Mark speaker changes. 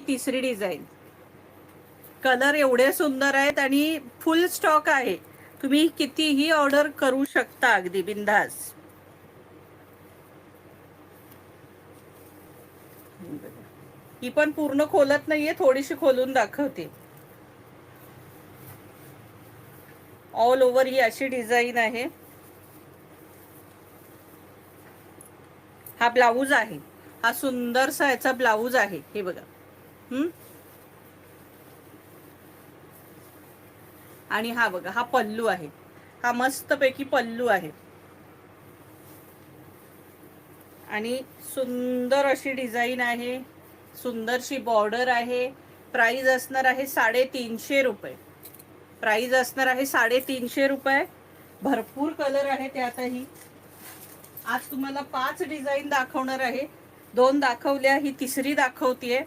Speaker 1: तिसरी design. Colour एवढे सुंदर आहेत आणि फुल स्टॉक आहे. तुम्ही कितीही ऑर्डर करू शकता अगदी बिंदास. ही पण पूर्ण खोलत नाहीये, थोडीशी खोलून दाखवते. ऑल ओव्हर ही अशी डिझाईन आहे. हा ब्लाऊज आहे. हा सुंदरसा याचा ब्लाऊज आहे. हे बघा. आणि हा बघा, हा पल्लू आहे. हा मस्तपैकी पल्लू आहे आणि सुंदर अशी डिझाईन आहे. सुंदरशी बॉर्डर आहे. प्राइस असणार आहे 350 रुपये. प्राइस असणार आहे 350 रुपये. भरपूर कलर आहे त्यातही. आज तुम्हाला 5 डिझाईन दाखवणार आहे. 2 दाखवल्या, ही तिसरी दाखवतीये.